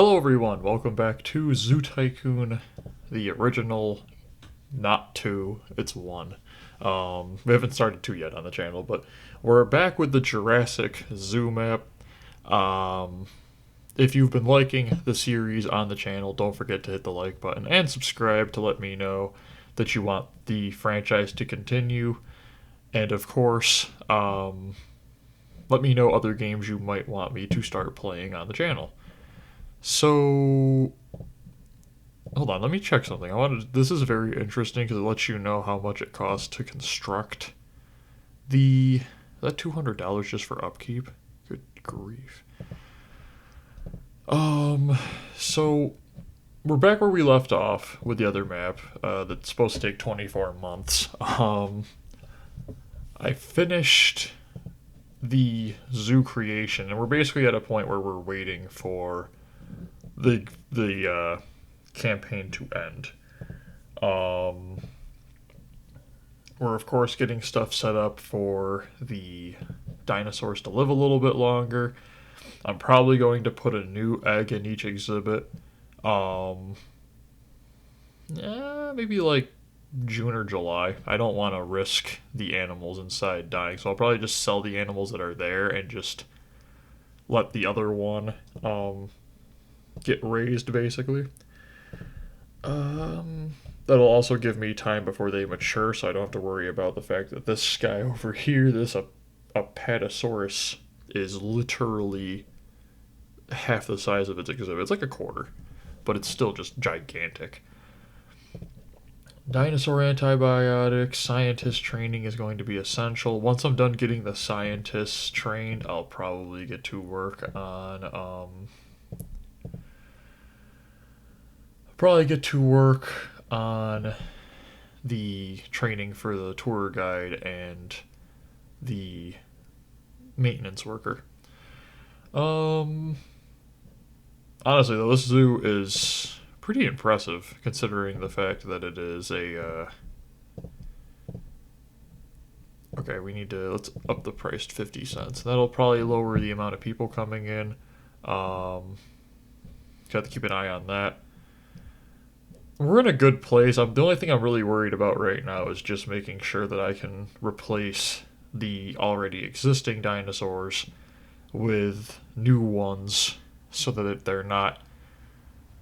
Hello everyone, welcome back to Zoo Tycoon, the original, not 2, it's 1. We haven't started 2 yet on the channel, but we're back with the Jurassic Zoo map. Um, if you've been liking the series on the channel, don't forget to hit the like button and subscribe to let me know that you want the franchise to continue. And of course, let me know other games you might want me to start playing on the channel. So, hold on, let me check something. This is very interesting because it lets you know how much it costs to construct the. Is that $200 just for upkeep? Good grief. So we're back where we left off with the other map. That's supposed to take 24 months. I finished the zoo creation, and we're basically at a point where we're waiting for the campaign to end. We're of course getting stuff set up for the dinosaurs to live a little bit longer. I'm probably going to put a new egg in each exhibit. Maybe like June or July. I don't want to risk the animals inside dying, so I'll probably just sell the animals that are there and just let the other one get raised, basically. That'll also give me time before they mature, so I don't have to worry about the fact that this guy over here, this APATOSAURUS, is literally half the size of its exhibit. It's like a quarter, but it's still just gigantic. Dinosaur antibiotics, scientist training is going to be essential. Once I'm done getting the scientists trained, I'll probably get to work on the training for the tour guide and the maintenance worker. Honestly though, this zoo is pretty impressive considering the fact that it is a okay, let's up the price to 50 cents. That'll probably lower the amount of people coming in. Got to keep an eye on that. We're in a good place. The only thing I'm really worried about right now is just making sure that I can replace the already existing dinosaurs with new ones so that they're not,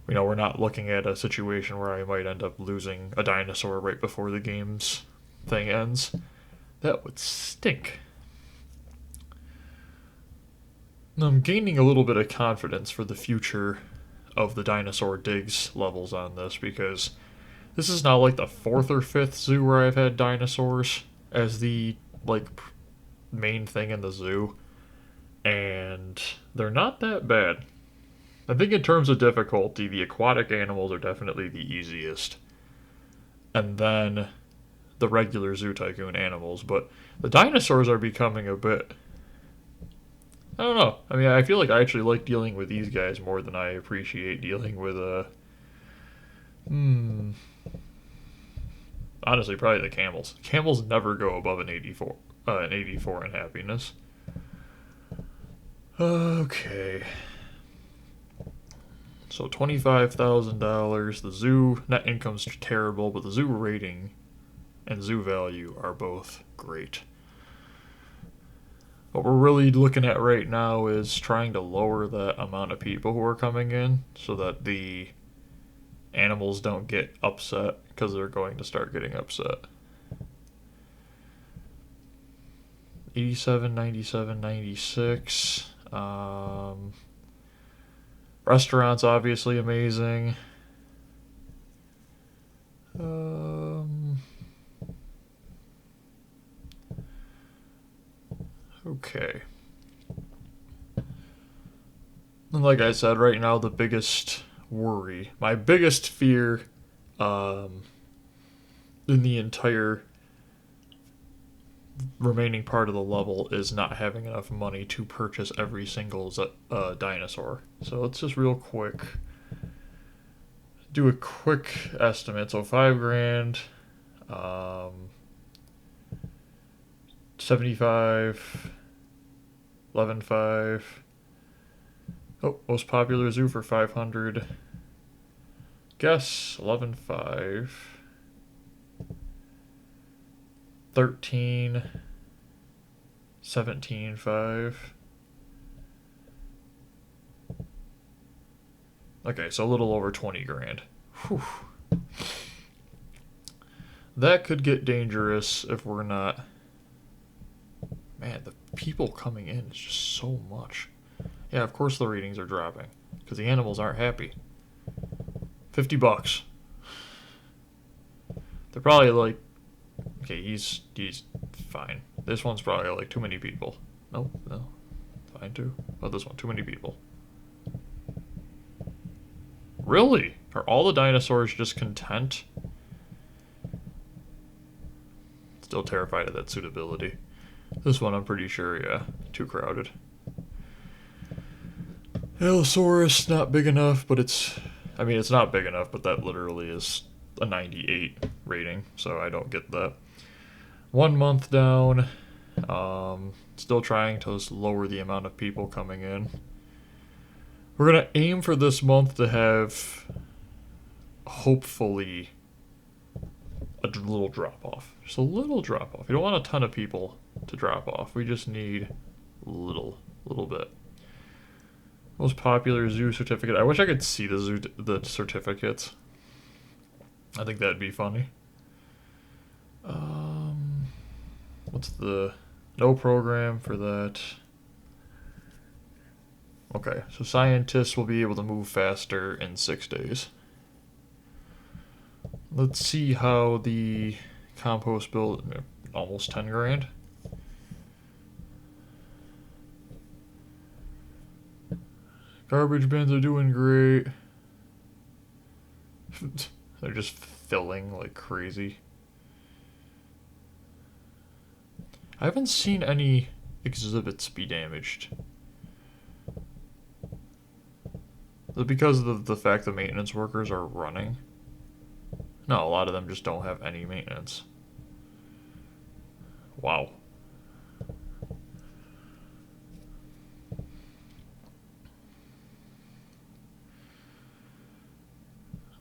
we're not looking at a situation where I might end up losing a dinosaur right before the game's thing ends. That would stink. I'm gaining a little bit of confidence for the future of the dinosaur digs levels on this, because this is now like the 4th or 5th zoo where I've had dinosaurs as the main thing in the zoo, and they're not that bad. I think in terms of difficulty, the aquatic animals are definitely the easiest, and then the regular Zoo Tycoon animals, but the dinosaurs are becoming a bit, I don't know. I mean, I feel like I actually like dealing with these guys more than I appreciate dealing with honestly, probably the camels. Camels never go above an 84 in happiness. Okay. So $25,000. The zoo net income's terrible, but the zoo rating and zoo value are both great. What we're really looking at right now is trying to lower the amount of people who are coming in so that the animals don't get upset, because they're going to start getting upset. 87, 97, 96. Restaurants obviously amazing. Okay. And like I said, right now the biggest worry, my biggest fear in the entire remaining part of the level is not having enough money to purchase every single dinosaur. So let's just real quick do a quick estimate. So 5 grand, 75, 11.5, Oh, most popular zoo for 500. Guess 11.5. 13. 17.5. Okay, so a little over 20 grand. Whew. That could get dangerous if we're not... Man, the people coming in is just so much. Yeah, of course the ratings are dropping. Because the animals aren't happy. $50. They're probably like... Okay, he's fine. This one's probably like too many people. No, fine too. Oh, this one, too many people. Really? Are all the dinosaurs just content? Still terrified of that suitability. This one I'm pretty sure, yeah, too crowded. Allosaurus, not big enough, but it's... I mean, it's not big enough, but that literally is a 98 rating, so I don't get that. 1 month down. Still trying to lower the amount of people coming in. We're going to aim for this month to have, hopefully, a little drop-off. Just a little drop-off. You don't want a ton of people to drop off. We just need a little bit. Most popular zoo certificate. I wish I could see the certificates. I think that'd be funny. What's the... No program for that. Okay, so scientists will be able to move faster in 6 days. Let's see how the compost build... Almost 10 grand. Garbage bins are doing great. They're just filling like crazy. I haven't seen any exhibits be damaged. Is it because of the fact the maintenance workers are running? No, a lot of them just don't have any maintenance. Wow.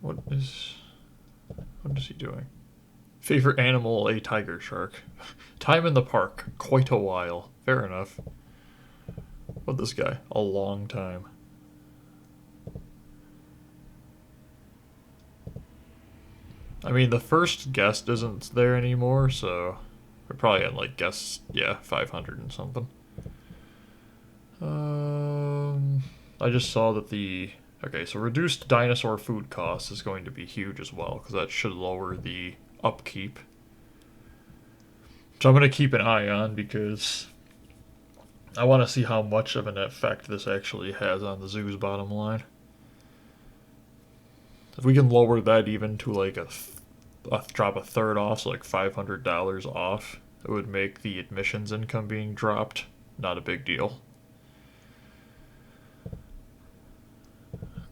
What is he doing? Favorite animal, a tiger shark. Time in the park, quite a while. Fair enough. What this guy? A long time. I mean, the first guest isn't there anymore, so we're probably at like guess, yeah, 500 and something. I just saw that the... Okay, so reduced dinosaur food costs is going to be huge as well, because that should lower the upkeep. So I'm going to keep an eye on, because I want to see how much of an effect this actually has on the zoo's bottom line. If we can lower that even to like drop a third off, so like $500 off, it would make the admissions income being dropped not a big deal.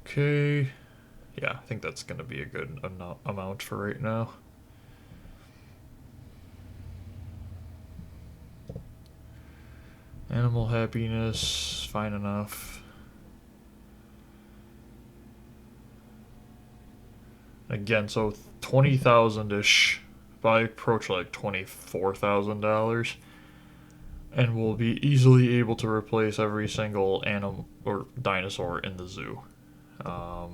Okay, yeah, I think that's going to be a good amount for right now. Animal happiness, fine enough. Again, so 20,000-ish, if I approach like $24,000, and we'll be easily able to replace every single animal or dinosaur in the zoo. So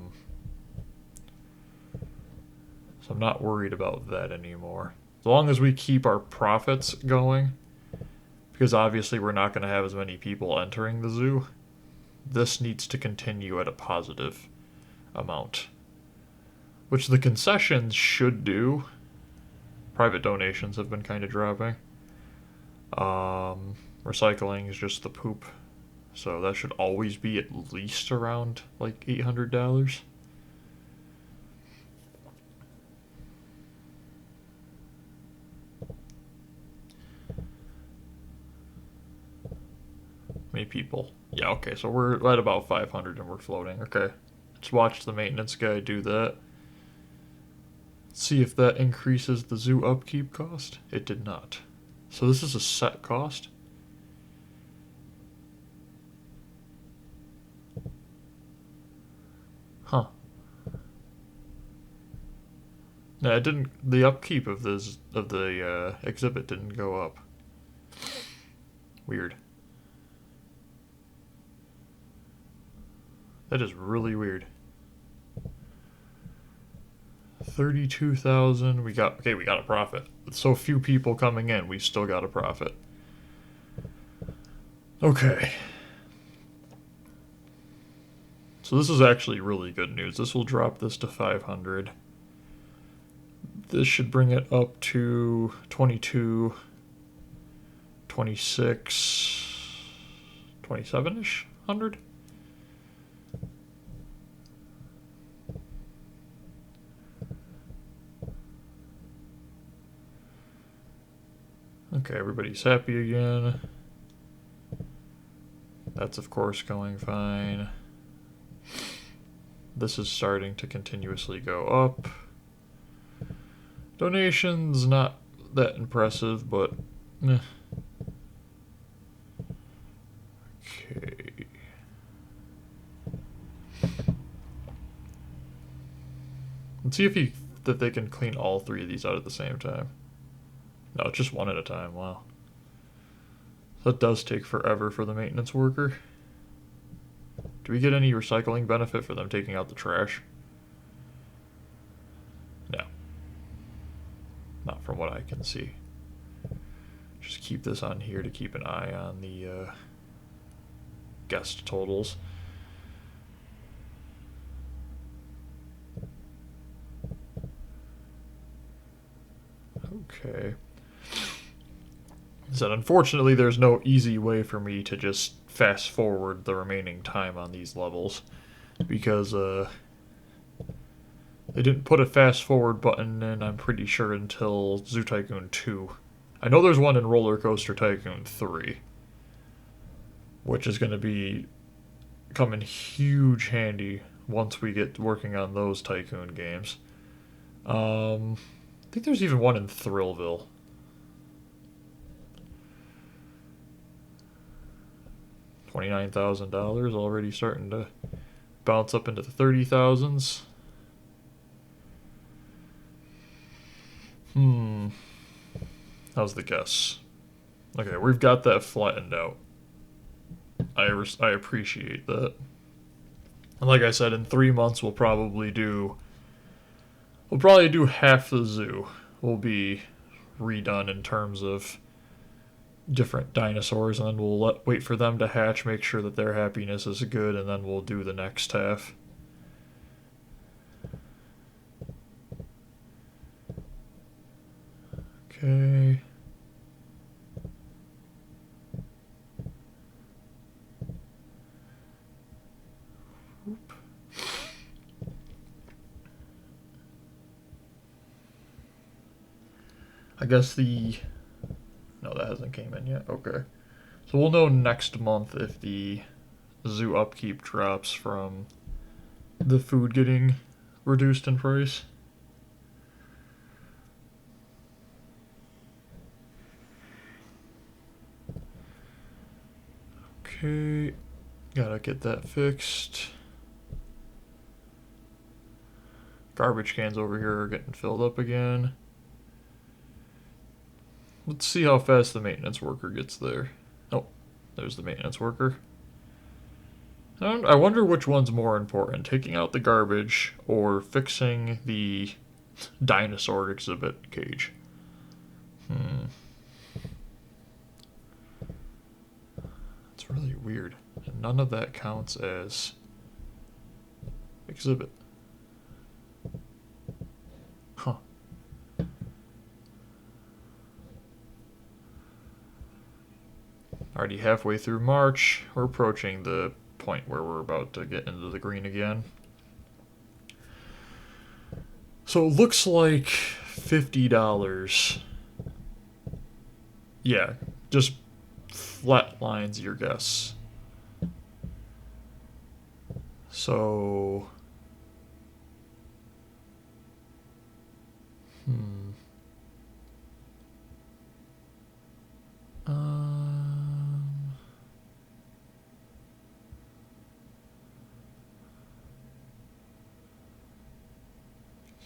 I'm not worried about that anymore. As long as we keep our profits going, because obviously we're not going to have as many people entering the zoo, this needs to continue at a positive amount. Which the concessions should do. Private donations have been kind of dropping. Recycling is just the poop. So that should always be at least around like $800. Many people. Yeah, okay, so we're at about 500 and we're floating. Okay. Let's watch the maintenance guy do that. See if that increases the zoo upkeep cost. It did not. So this is a set cost. Huh. No, it didn't. The upkeep of the exhibit didn't go up. Weird. That is really weird. 32,000. We got a profit. With so few people coming in, we still got a profit. Okay. So this is actually really good news. This will drop this to 500. This should bring it up to 22, 26, 27-ish hundred. Okay, everybody's happy again. That's of course going fine. This is starting to continuously go up. Donations, not that impressive, but eh. Okay. Let's see if they can clean all three of these out at the same time. No, it's just one at a time. Wow. That does take forever for the maintenance worker. Do we get any recycling benefit for them taking out the trash? No. Not from what I can see. Just keep this on here to keep an eye on the guest totals. Okay. So unfortunately, there's no easy way for me to just fast forward the remaining time on these levels, because they didn't put a fast forward button in, I'm pretty sure, until Zoo Tycoon 2. I know there's one in Roller Coaster Tycoon 3, which is going to come in huge handy once we get working on those Tycoon games. I think there's even one in Thrillville. $29,000 already starting to bounce up into the 30,000s. How's the guess? Okay, we've got that flattened out. I appreciate that. And like I said, in 3 months we'll probably do half the zoo will be redone in terms of different dinosaurs, and then we'll wait for them to hatch, make sure that their happiness is good, and then we'll do the next half. Okay. Oop. I guess no, that hasn't came in yet. Okay. So we'll know next month if the zoo upkeep drops from the food getting reduced in price. Okay. Gotta get that fixed. Garbage cans over here are getting filled up again. Let's see how fast the maintenance worker gets there. Oh, there's the maintenance worker. I wonder which one's more important, taking out the garbage or fixing the dinosaur exhibit cage. It's really weird. And none of that counts as exhibit. Huh. Already halfway through March. We're approaching the point where we're about to get into the green again. So it looks like $50. Yeah, just flat lines your guess. So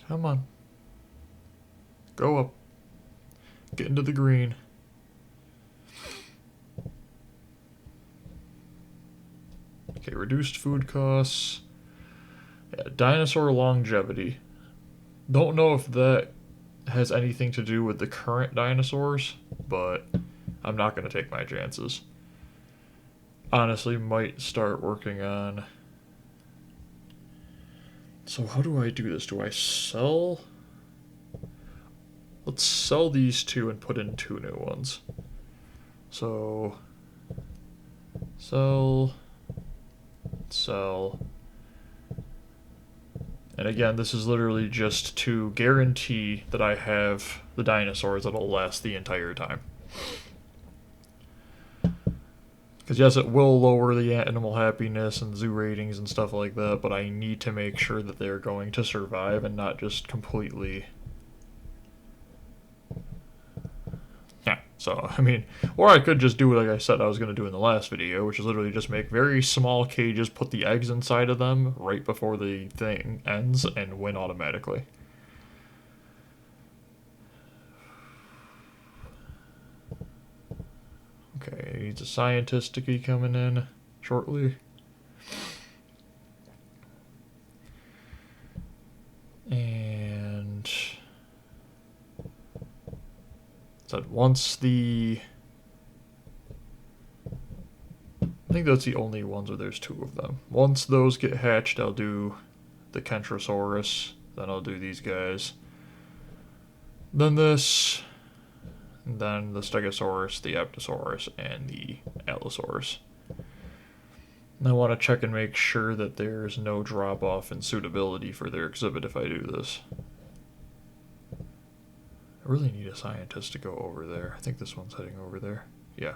Come on. Go up. Get into the green. Okay, reduced food costs. Yeah, dinosaur longevity. Don't know if that has anything to do with the current dinosaurs, but I'm not going to take my chances. Honestly, might start working on... So how do I do this? Do I sell? Let's sell these two and put in two new ones. So, sell, sell. And again, this is literally just to guarantee that I have the dinosaurs that'll last the entire time. Because yes, it will lower the animal happiness and zoo ratings and stuff like that, but I need to make sure that they're going to survive and not just completely... Yeah, so, I mean, or I could just do like I said I was going to do in the last video, which is literally just make very small cages, put the eggs inside of them right before the thing ends, and win automatically. Okay, needs a scientist to be coming in shortly. And said once the... I think that's the only ones where there's two of them. Once those get hatched, I'll do the Kentrosaurus. Then I'll do these guys. Then this... And then the Stegosaurus, the APATOSAURus, and the Allosaurus. And I want to check and make sure that there's no drop-off in suitability for their exhibit if I do this. I really need a scientist to go over there. I think this one's heading over there. Yeah.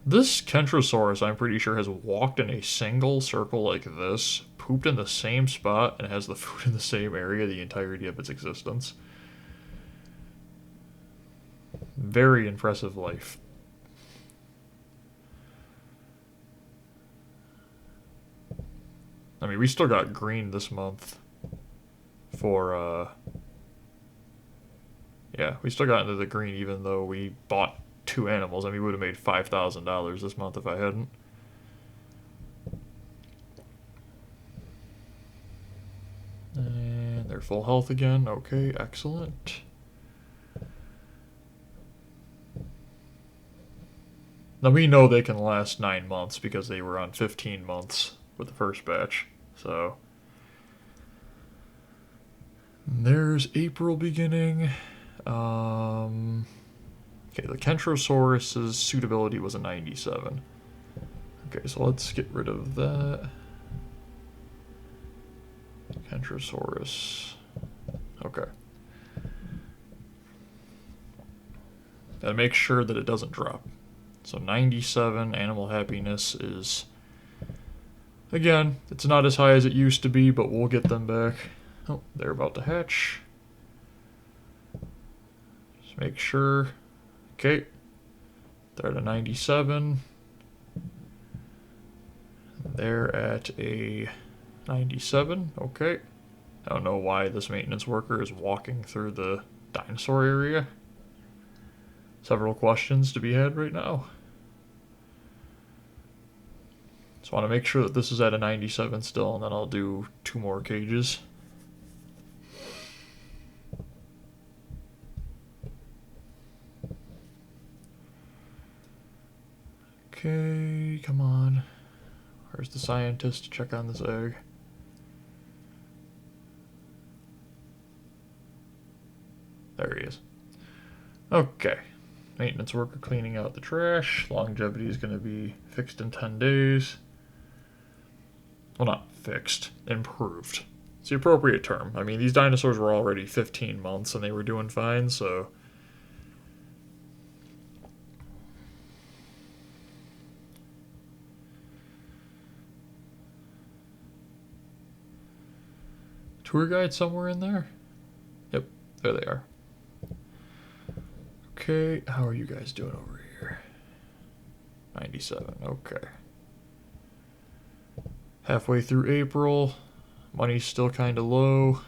This Kentrosaurus, I'm pretty sure, has walked in a single circle like this, pooped in the same spot, and has the food in the same area the entirety of its existence. Very impressive life. I mean, we still got green this month for, yeah, we still got into the green even though we bought two animals. I mean, we would have made $5,000 this month if I hadn't. And they're full health again. Okay, excellent. Now we know they can last 9 months because they were on 15 months with the first batch. So there's April beginning. Okay, the Kentrosaurus's suitability was a 97. Okay, so let's get rid of that. Kentrosaurus. Okay. Gotta make sure that it doesn't drop. So 97, animal happiness is, again, it's not as high as it used to be, but we'll get them back. Oh, they're about to hatch. Just make sure. Okay, they're at a 97. They're at a 97, okay. I don't know why this maintenance worker is walking through the dinosaur area. Several questions to be had right now. Just want to make sure that this is at a 97 still, and then I'll do 2 more cages. Okay, come on. Where's the scientist to check on this egg? There he is. Okay. Maintenance worker cleaning out the trash. Longevity is going to be fixed in 10 days. Well, not fixed. Improved. It's the appropriate term. I mean, these dinosaurs were already 15 months and they were doing fine, so... Tour guide somewhere in there? Yep, there they are. Okay, how are you guys doing over here? 97, okay. Halfway through April, money's still kind of low.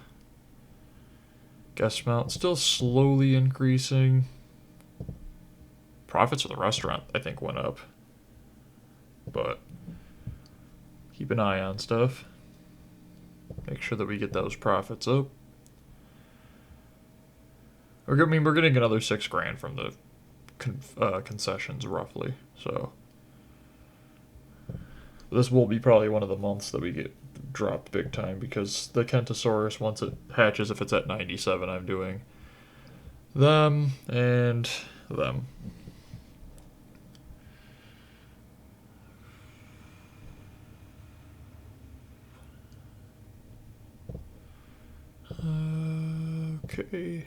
Guest amount still slowly increasing. Profits for the restaurant, I think, went up. But keep an eye on stuff. Make sure that we get those profits up. We're getting another $6,000 from the concessions, roughly. So this will be probably one of the months that we get dropped big time, because the Kentosaurus, once it hatches, if it's at 97, I'm doing them and them. Okay.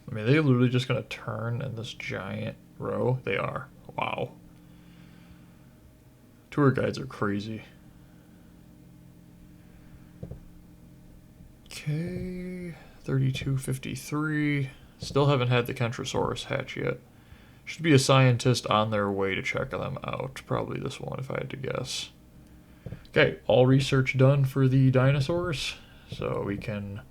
I mean, they're literally just going to turn in this giant row. They are. Wow. Tour guides are crazy. Okay. 3253. Still haven't had the Kentrosaurus hatch yet. Should be a scientist on their way to check them out. Probably this one, if I had to guess. Okay, all research done for the dinosaurs. So we can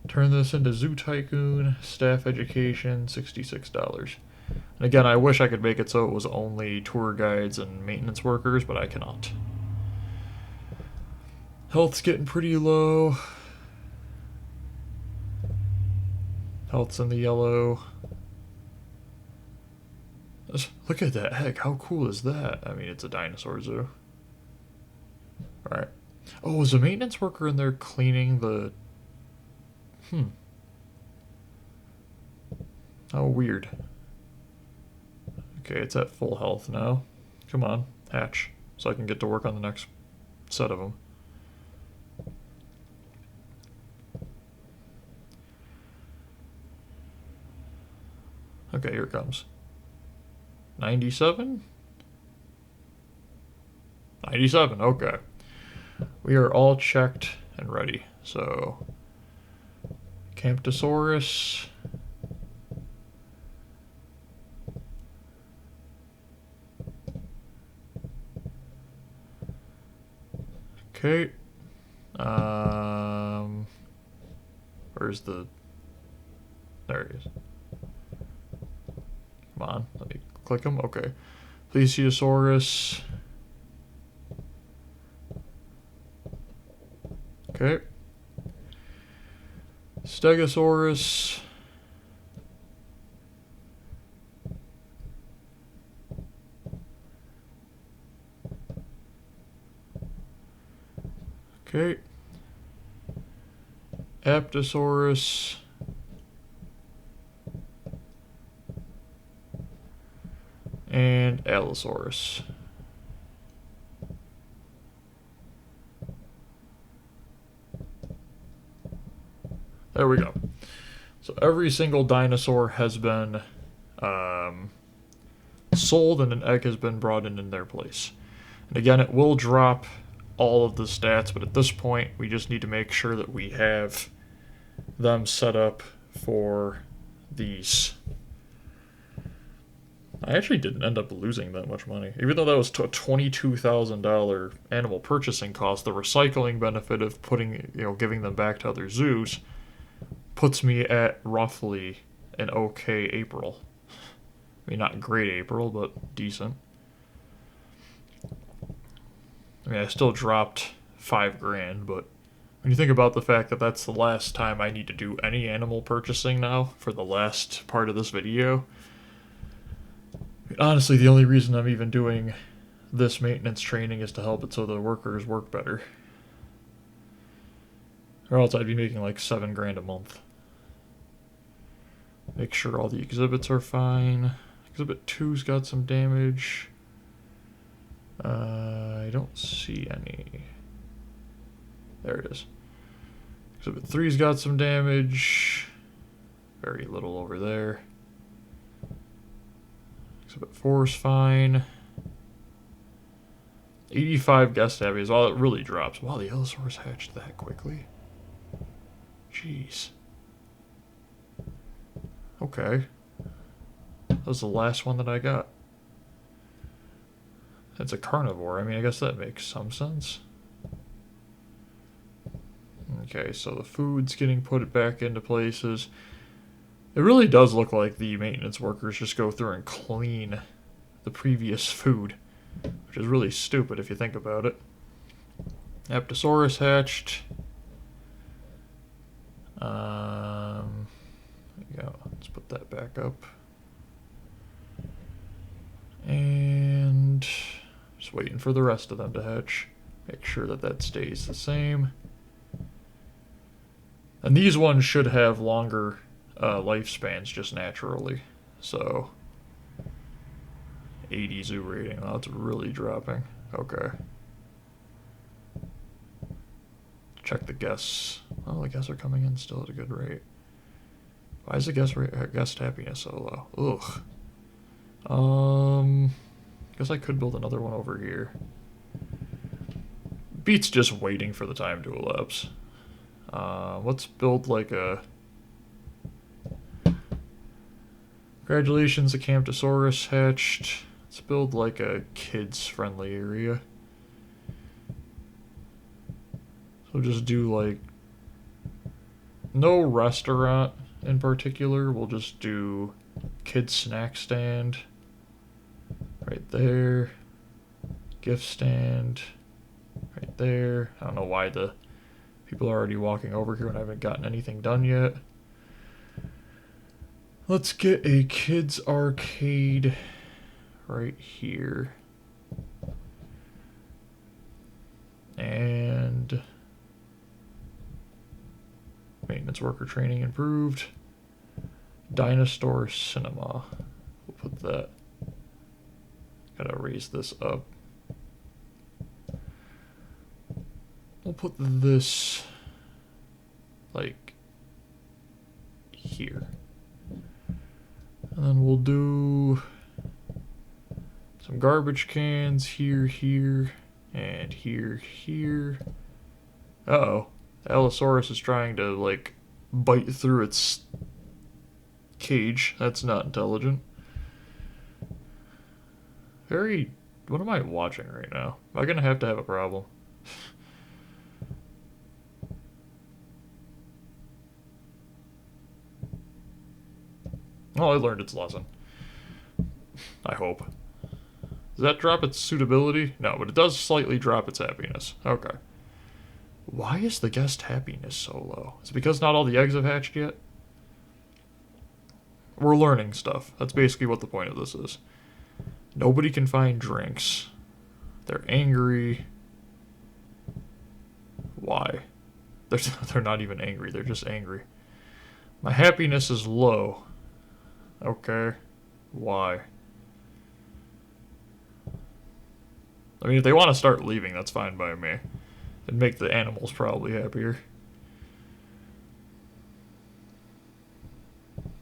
turn this into Zoo Tycoon, staff education, $66. And again, I wish I could make it so it was only tour guides and maintenance workers, but I cannot. Health's getting pretty low. Health's in the yellow. Look at that egg. How cool is that? I mean, it's a dinosaur zoo. Alright. Oh, was a maintenance worker in there cleaning the... How weird. Okay, it's at full health now. Come on, hatch. So I can get to work on the next set of them. Okay, here it comes. 97? 97, okay. We are all checked and ready. So, Camptosaurus. Okay. Where's the... There he is. Come on, let me click him. Okay. Plesiosaurus. Okay. Stegosaurus. Okay. Apatosaurus. And Allosaurus. There we go. So every single dinosaur has been sold, and an egg has been brought in their place. And again, it will drop all of the stats, but at this point, we just need to make sure that we have them set up for these. I actually didn't end up losing that much money. Even though that was a $22,000 animal purchasing cost, the recycling benefit of giving them back to other zoos puts me at roughly an okay April. I mean, not great April, but decent. I mean, I still dropped $5,000, but when you think about the fact that that's the last time I need to do any animal purchasing now for the last part of this video, honestly, the only reason I'm even doing this maintenance training is to help it so the workers work better. Or else I'd be making like $7,000 a month. Make sure all the exhibits are fine. Exhibit 2's got some damage. I don't see any. There it is. Exhibit 3's got some damage. Very little over there. Exhibit 4's fine. 85 guest tabbies. Well, it really drops. Wow, the Allosaurus hatched that quickly. Jeez. Okay. That was the last one that I got. It's a carnivore. I mean, I guess that makes some sense. Okay, so the food's getting put back into places. It really does look like the maintenance workers just go through and clean the previous food, which is really stupid if you think about it. APATOSAURUS hatched. There you go. Let's put that back up. And just waiting for the rest of them to hatch. Make sure that that stays the same. And these ones should have longer lifespans just naturally. So 80 zoo rating. Oh, that's really dropping. Okay. Check the guests. Oh, the guests are coming in still at a good rate. Why is the guest happiness so low? Ugh. Guess I could build another one over here. Beats just waiting for the time to elapse. Let's build like a... Congratulations, the Camptosaurus hatched. Let's build like a kids-friendly area. So just do like... No restaurant in particular. We'll just do kids snack stand. Right there. Gift stand. Right there. I don't know why the people are already walking over here and I haven't gotten anything done yet. Let's get a kids arcade right here. And maintenance worker training improved. Dinosaur cinema. We'll put that. Gotta raise this up. We'll put this like here. And then we'll do some garbage cans here, here, and here, here. Uh-oh. The Allosaurus is trying to, like, bite through its cage. That's not intelligent. What am I watching right now? Am I gonna have a problem? Oh, I learned its lesson. I hope. Does that drop its suitability? No, but it does slightly drop its happiness. Okay. Why is the guest happiness so low? Is it because not all the eggs have hatched yet? We're learning stuff. That's basically what the point of this is. Nobody can find drinks. They're angry. Why? They're not even angry. They're just angry. My happiness is low. Okay. Why? I mean, if they want to start leaving, that's fine by me. It'd make the animals probably happier.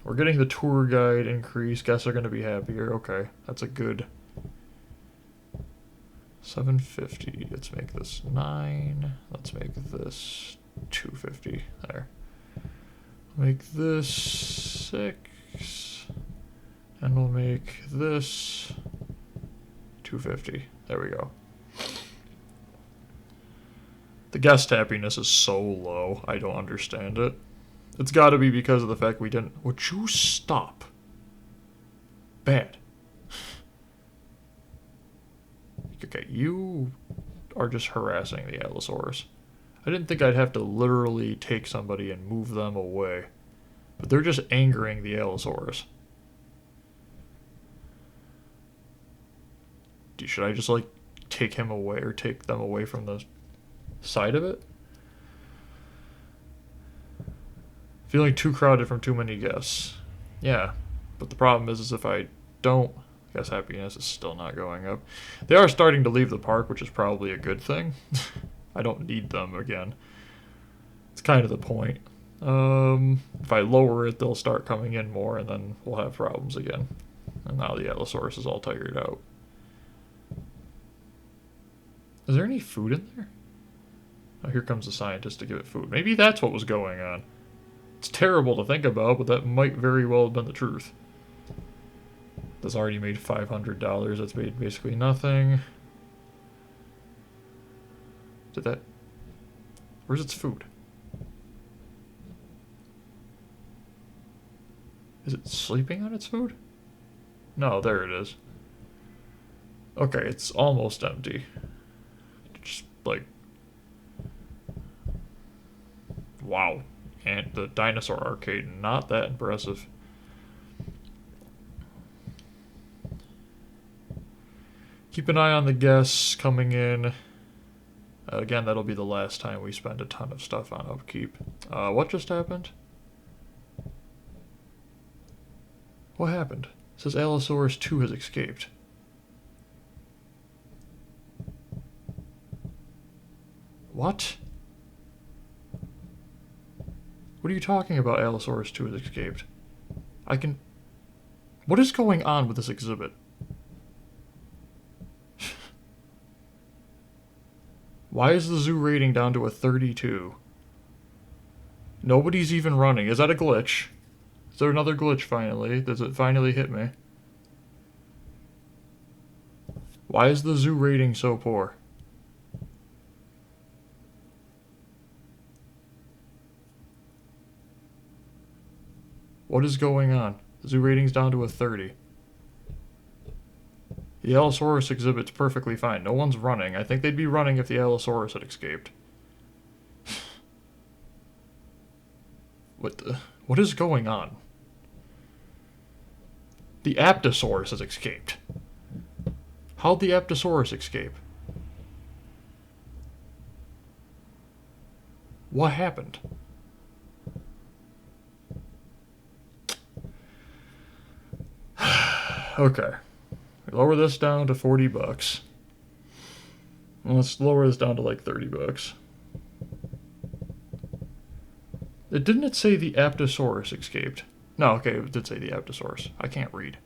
We're getting the tour guide increase. Guests are going to be happier. Okay, that's a good... 750. Let's make this 9. Let's make this 250. There. Make this 6. And we'll make this 250. There we go. The guest happiness is so low. I don't understand it. It's got to be because of the fact we didn't... Would you stop? Bad. Okay, you are just harassing the Allosaurus. I didn't think I'd have to literally take somebody and move them away. But they're just angering the Allosaurus. Should I just, like, take him away or take them away from the side of it? Feeling too crowded from too many guests. Yeah, but the problem is if I don't... I guess happiness is still not going up. They are starting to leave the park, which is probably a good thing. I don't need them again. It's kind of the point. If I lower it, they'll start coming in more, and then we'll have problems again. And now the Allosaurus is all tired out. Is there any food in there? Oh, here comes the scientist to give it food. Maybe that's what was going on. It's terrible to think about, but that might very well have been the truth. That's already made $500. That's made basically nothing. Did that... Where's its food? Is it sleeping on its food? No, there it is. Okay, it's almost empty. Just like... Wow. And the dinosaur arcade, not that impressive. Keep an eye on the guests coming in. Again, that'll be the last time we spend a ton of stuff on upkeep. What just happened? What happened? It says Allosaurus 2 has escaped. What? What are you talking about, Allosaurus 2 has escaped? I can... What is going on with this exhibit? Why is the zoo rating down to a 32? Nobody's even running. Is that a glitch? Is there another glitch finally? Does it finally hit me? Why is the zoo rating so poor? What is going on? The zoo rating's down to a 30. The Allosaurus exhibit's perfectly fine. No one's running. I think they'd be running if the Allosaurus had escaped. What is going on? The APATOSAURUS has escaped. How'd the APATOSAURUS escape? What happened? Okay. Lower this down to 40 bucks. Let's lower this down to like 30 bucks. Didn't it say the APATOSAURUS escaped? No, okay, it did say the APATOSAURUS. I can't read.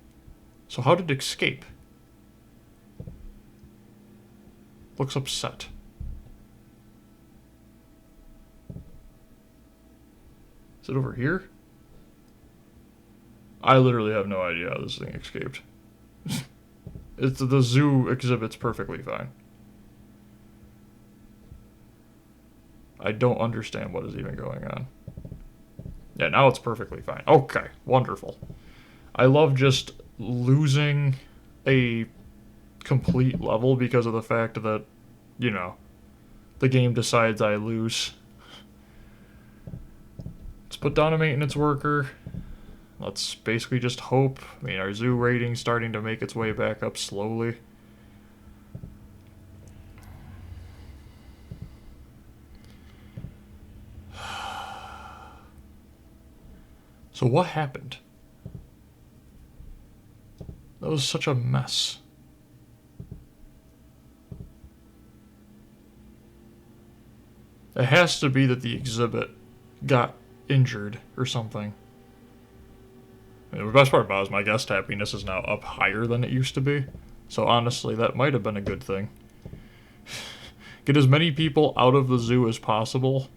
So how did it escape? Looks upset. Is it over here? I literally have no idea how this thing escaped. The zoo exhibit's perfectly fine. I don't understand what is even going on. Yeah, now it's perfectly fine. Okay, wonderful. I love just losing a complete level because of the fact that, you know, the game decides I lose. Let's put down a maintenance worker. Let's basically just hope. I mean, our zoo rating's starting to make its way back up slowly. So what happened? That was such a mess. It has to be that the exhibit got injured or something. I mean, the best part about it is my guest happiness is now up higher than it used to be. So honestly, that might have been a good thing. Get as many people out of the zoo as possible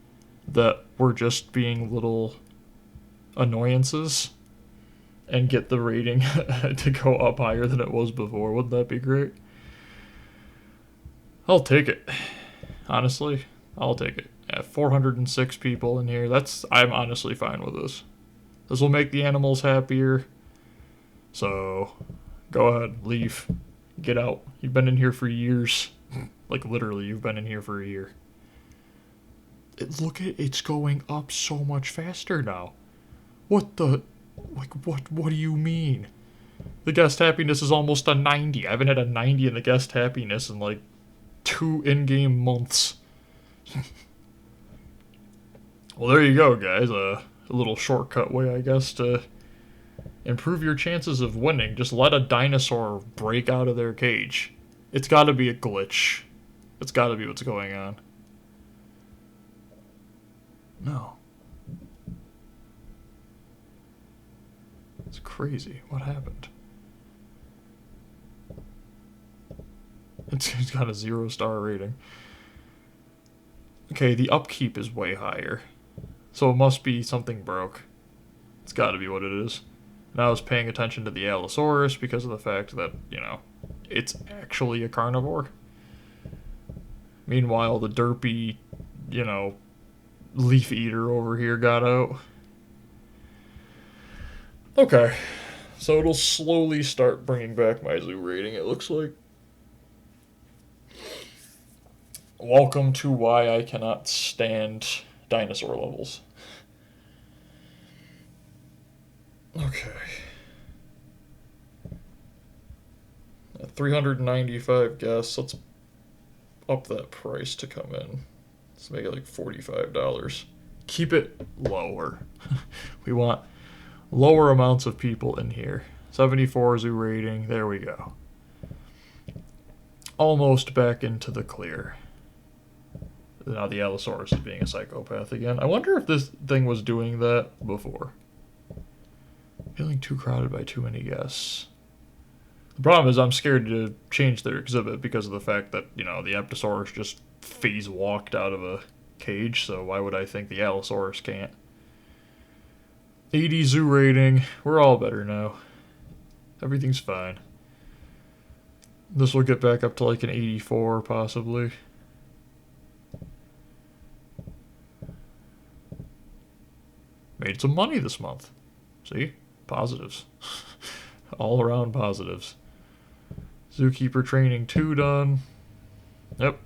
that were just being little annoyances and get the rating to go up higher than it was before. Wouldn't that be great? I'll take it. Honestly, I'll take it. Yeah, 406 people in here. I'm honestly fine with this. This will make the animals happier. So, go ahead, leave. Get out. You've been in here for years. Like, literally, you've been in here for a year. Look at it's going up so much faster now. What the... Like, what do you mean? The guest happiness is almost a 90. I haven't had a 90 in the guest happiness in, like, 2 in-game months. Well, there you go, guys. A little shortcut way, I guess, to improve your chances of winning. Just let a dinosaur break out of their cage. It's got to be a glitch. It's got to be what's going on. No. It's crazy. What happened? It's got a 0-star rating. Okay, the upkeep is way higher. So it must be something broke. It's got to be what it is. And I was paying attention to the Allosaurus because of the fact that, you know, it's actually a carnivore. Meanwhile, the derpy, you know, leaf eater over here got out. Okay, so it'll slowly start bringing back my zoo rating, it looks like. Welcome to why I cannot stand dinosaur levels. Okay. At 395 guests, let's up that price to come in. Let's make it like $45. Keep it lower. We want lower amounts of people in here. 74 zoo rating. There we go. Almost back into the clear. Now the Allosaurus is being a psychopath again. I wonder if this thing was doing that before. Feeling too crowded by too many guests. The problem is I'm scared to change their exhibit because of the fact that, you know, the APATOSAURUS just phase walked out of a cage, so why would I think the Allosaurus can't? 80 zoo rating. We're all better now. Everything's fine. This will get back up to like an 84 possibly. Made some money this month. See? Positives. All around positives. Zookeeper training 2 done. Yep.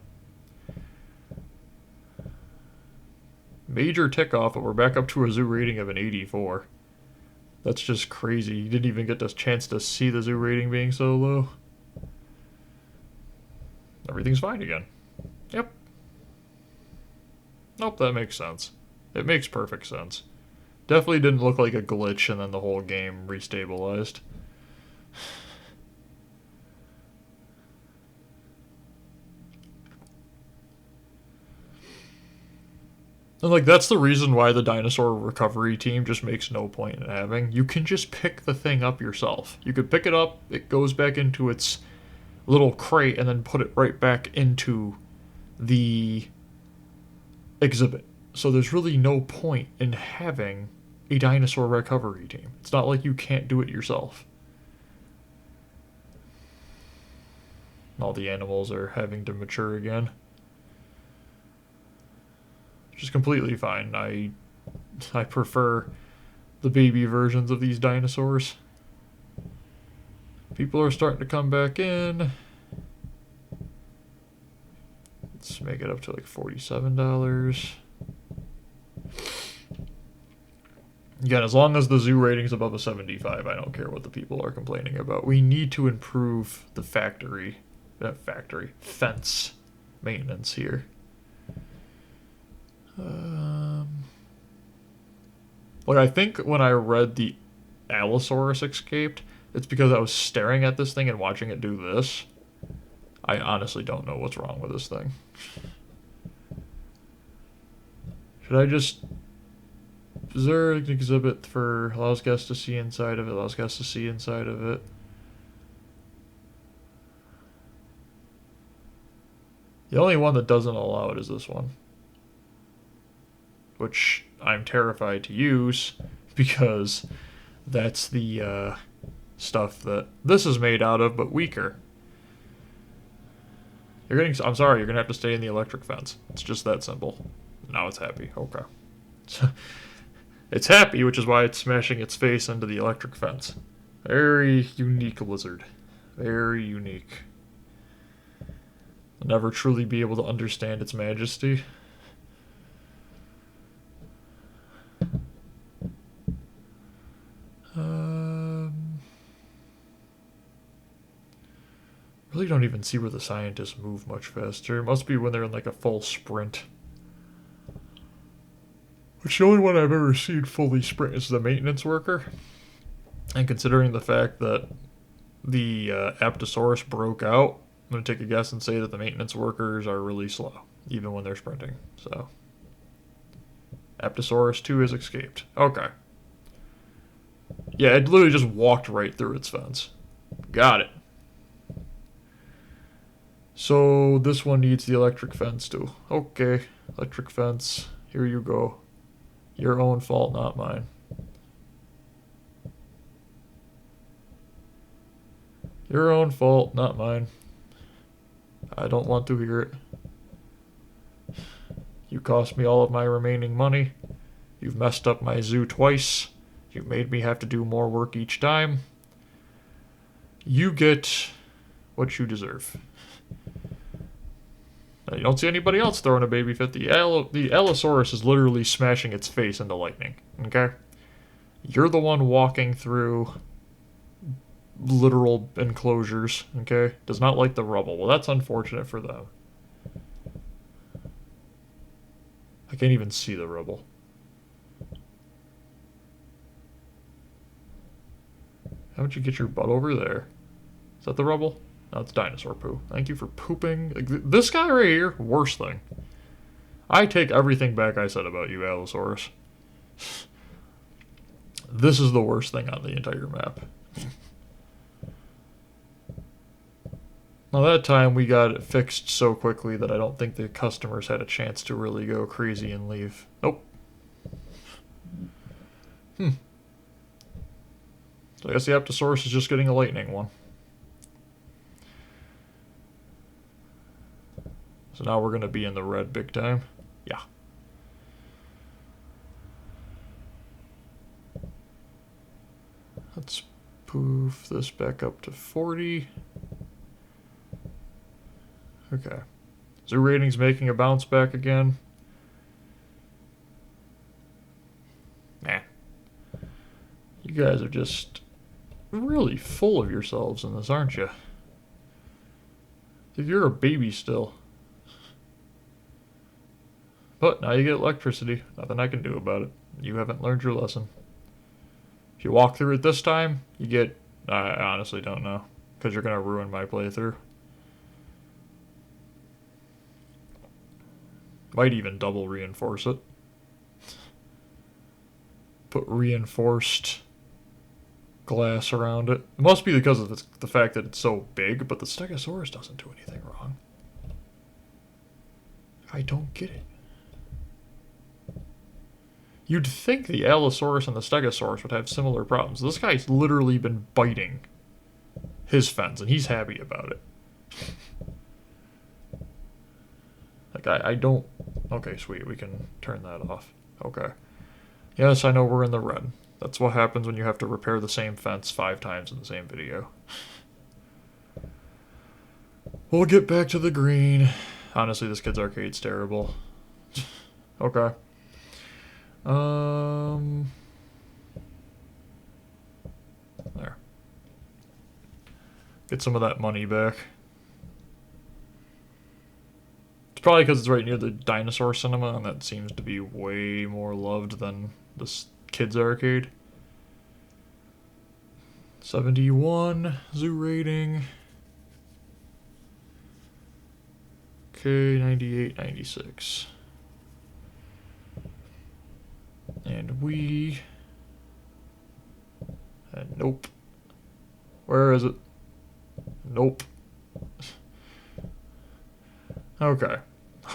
Major tick off, but we're back up to a zoo rating of an 84. That's just crazy. You didn't even get the chance to see the zoo rating being so low. Everything's fine again. Yep. Nope, that makes sense. It makes perfect sense. Definitely didn't look like a glitch and then the whole game restabilized. And like that's the reason why the dinosaur recovery team just makes no point in having. You can just pick the thing up yourself. You could pick it up, it goes back into its little crate, and then put it right back into the exhibit. So there's really no point in having a dinosaur recovery team. It's not like you can't do it yourself. All the animals are having to mature again. Which is completely fine. I prefer the baby versions of these dinosaurs. People are starting to come back in. Let's make it up to like $47. Again, as long as the zoo rating's above a 75, I don't care what the people are complaining about. We need to improve the fence maintenance here. Like, I think when I read the Allosaurus escaped, it's because I was staring at this thing and watching it do this. I honestly don't know what's wrong with this thing. Should I just... Is there an exhibit for allows guests to see inside of it? Allows guests to see inside of it. The only one that doesn't allow it is this one. Which I'm terrified to use because that's the stuff that this is made out of, but weaker. I'm sorry, you're gonna have to stay in the electric fence. It's just that simple. Now it's happy. Okay. It's happy, which is why it's smashing its face into the electric fence. Very unique lizard. Very unique. I'll never truly be able to understand its majesty. Really don't even see where the scientists move much faster. It must be when they're in like a full sprint. Which the only one I've ever seen fully sprint is the maintenance worker. And considering the fact that the Apatosaurus broke out, I'm going to take a guess and say that the maintenance workers are really slow, even when they're sprinting. So, Apatosaurus 2 has escaped. Okay. Yeah, it literally just walked right through its fence. Got it. So, this one needs the electric fence too. Okay, electric fence. Here you go. Your own fault, not mine. Your own fault, not mine. I don't want to hear it. You cost me all of my remaining money. You've messed up my zoo twice. You made me have to do more work each time. You get what you deserve. Now, you don't see anybody else throwing a baby fit. The Allosaurus is literally smashing its face into lightning. Okay? You're the one walking through literal enclosures. Okay? Does not like the rubble. Well, that's unfortunate for them. I can't even see the rubble. How would you get your butt over there? Is that the rubble? No, it's dinosaur poo. Thank you for pooping. Like, this guy right here, worst thing. I take everything back I said about you, Allosaurus. This is the worst thing on the entire map. Now that time we got it fixed so quickly that I don't think the customers had a chance to really go crazy and leave. Nope. So I guess the APATOSAURUS is just getting a lightning one. So now we're going to be in the red big time. Yeah. Let's poof this back up to 40. Okay. Zoo rating's making a bounce back again. Nah. You guys are just really full of yourselves in this, aren't you? You're a baby still. But now you get electricity. Nothing I can do about it. You haven't learned your lesson. If you walk through it this time, you get... I honestly don't know. Because you're going to ruin my playthrough. Might even double reinforce it. Put reinforced glass around it. It must be because of the fact that it's so big, but the Stegosaurus doesn't do anything wrong. I don't get it. You'd think the Allosaurus and the Stegosaurus would have similar problems. This guy's literally been biting his fence, and he's happy about it. Like, I don't... Okay, sweet, we can turn that off. Okay. Yes, I know we're in the red. That's what happens when you have to repair the same fence 5 times in the same video. We'll get back to the green. Honestly, this kid's arcade's terrible. Okay. There. Get some of that money back. It's probably because it's right near the dinosaur cinema, and that seems to be way more loved than this kid's arcade. 71 zoo rating. Okay, 98, 96. And we... And nope. Where is it? Nope. Okay.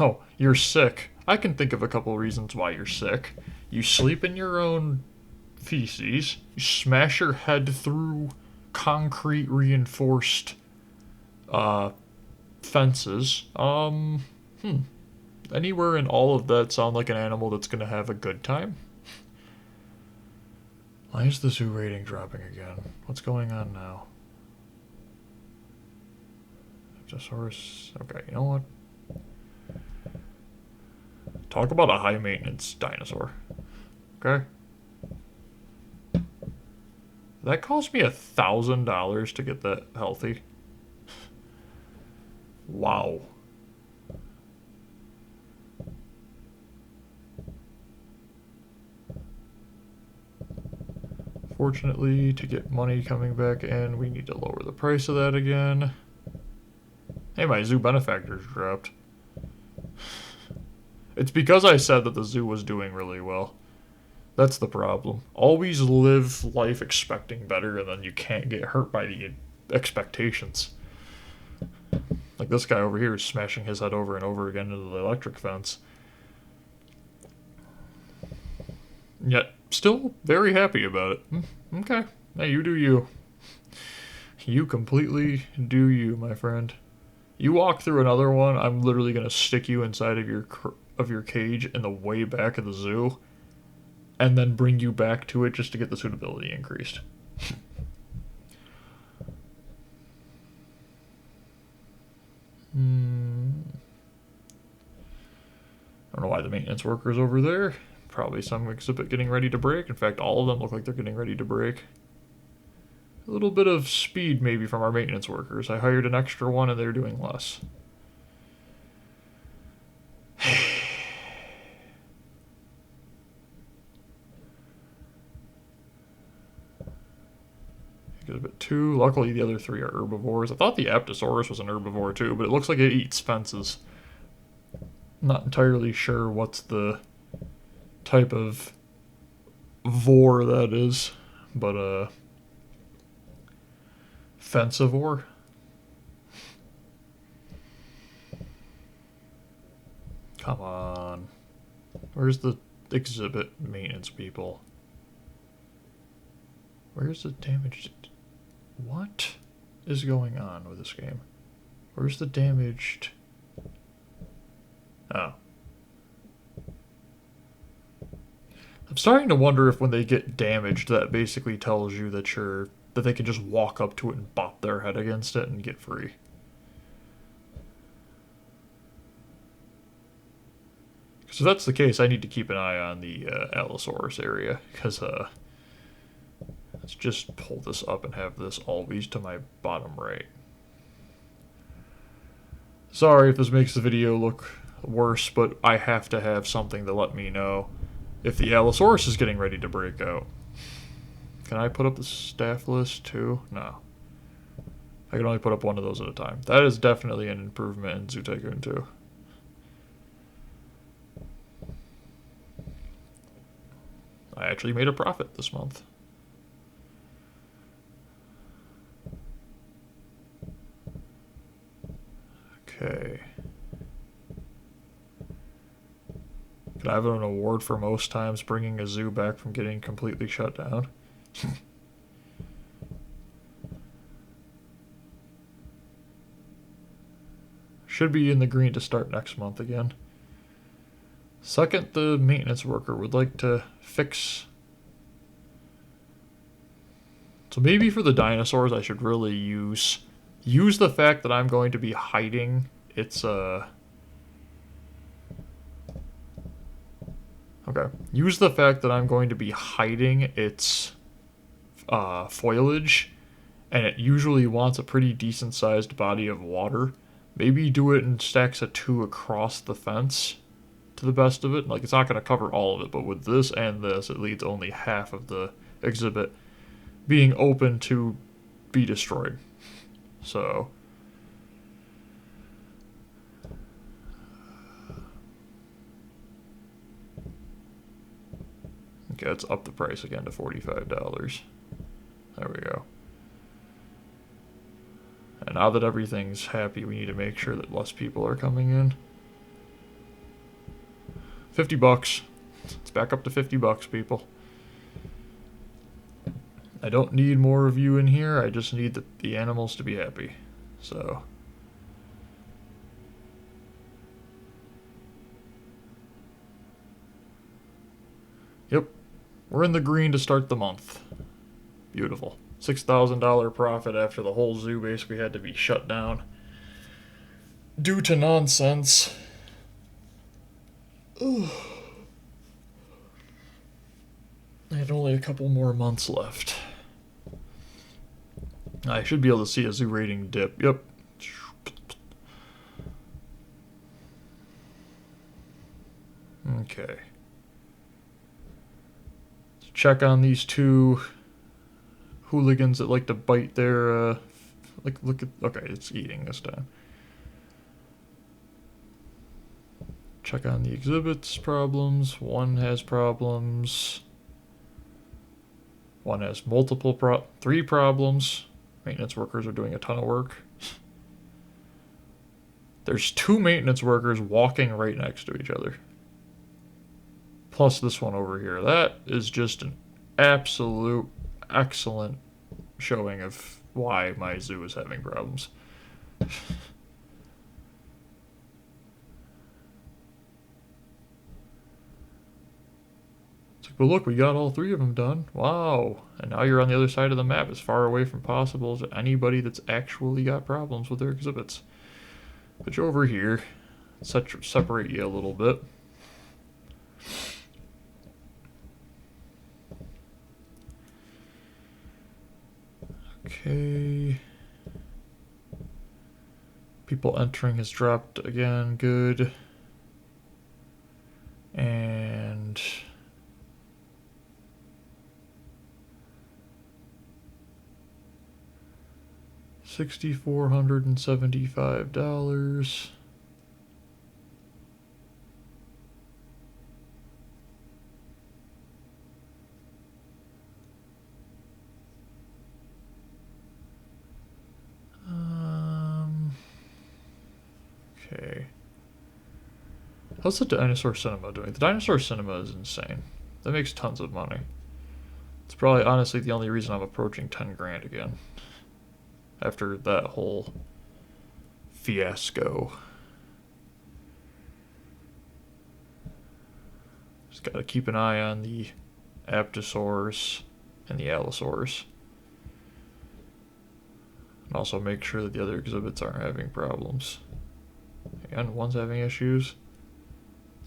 Oh, you're sick. I can think of a couple reasons why you're sick. You sleep in your own feces. You smash your head through concrete reinforced fences. Anywhere in all of that sound like an animal that's gonna have a good time? Why is the zoo rating dropping again? What's going on now? Apatosaurus. Okay, you know what? Talk about a high maintenance dinosaur. Okay? That cost me $1,000 to get that healthy. Wow. Fortunately, to get money coming back in, we need to lower the price of that again. Hey, my zoo benefactors dropped. It's because I said that the zoo was doing really well. That's the problem. Always live life expecting better, and then you can't get hurt by the expectations. Like this guy over here is smashing his head over and over again into the electric fence. Yet, still very happy about it. Okay. Hey, you do you. You completely do you, my friend. You walk through another one, I'm literally going to stick you inside of your cage in the way back of the zoo and then bring you back to it just to get the suitability increased. I don't know why the maintenance worker's over there. Probably some exhibit getting ready to break. In fact, all of them look like they're getting ready to break. A little bit of speed maybe from our maintenance workers. I hired an extra one and they're doing less. Exhibit 2. Luckily the other 3 are herbivores. I thought the APATOSAURUS was an herbivore too, but it looks like it eats fences. I'm not entirely sure what's the type of vor that is, but fencivore. Come on. Where's the exhibit maintenance people? Where's the damaged? What is going on with this game? Where's the damaged? Oh. I'm starting to wonder if when they get damaged, that basically tells you that that they can just walk up to it and bop their head against it and get free. So if that's the case, I need to keep an eye on the Allosaurus area, because let's just pull this up and have this always to my bottom right. Sorry if this makes the video look worse, but I have to have something to let me know if the Allosaurus is getting ready to break out. Can I put up the staff list too? No. I can only put up one of those at a time. That is definitely an improvement in Zoo Tycoon 2. I actually made a profit this month. Okay. Could I have an award for most times bringing a zoo back from getting completely shut down? Should be in the green to start next month again. Second, the maintenance worker would like to fix... So maybe for the dinosaurs I should really use the fact that I'm going to be hiding its Okay. Use the fact that I'm going to be hiding its foliage, and it usually wants a pretty decent sized body of water. Maybe do it in stacks of 2 across the fence to the best of it. Like, it's not going to cover all of it, but with this and this, it leaves only half of the exhibit being open to be destroyed. So... Okay, let's up the price again to $45. There we go. And now that everything's happy, we need to make sure that less people are coming in. $50. It's back up to $50, people. I don't need more of you in here. I just need the animals to be happy. So... Yep. We're in the green to start the month. Beautiful. $6,000 profit after the whole zoo basically had to be shut down due to nonsense. Ugh. I had only a couple more months left. I should be able to see a zoo rating dip. Yep. Okay. Check on these 2 hooligans that like to bite their, look at, okay, it's eating this time. Check on the exhibits problems. 1 has problems. 1 has 3 problems. Maintenance workers are doing a ton of work. There's 2 maintenance workers walking right next to each other. Plus this one over here. That is just an absolute excellent showing of why my zoo is having problems. But look, we got all three of them done. Wow. And now you're on the other side of the map, as far away from possible as anybody that's actually got problems with their exhibits. Put you over here. Separate you a little bit. Okay. People entering has dropped again. Good. And $6,475. Okay. How's the Dinosaur Cinema doing? The Dinosaur Cinema is insane. That makes tons of money. It's probably honestly the only reason I'm approaching 10 grand again. After that whole fiasco. Just gotta keep an eye on the APATOSAURUS and the Allosaurus. And also make sure that the other exhibits aren't having problems. Again, one's having issues.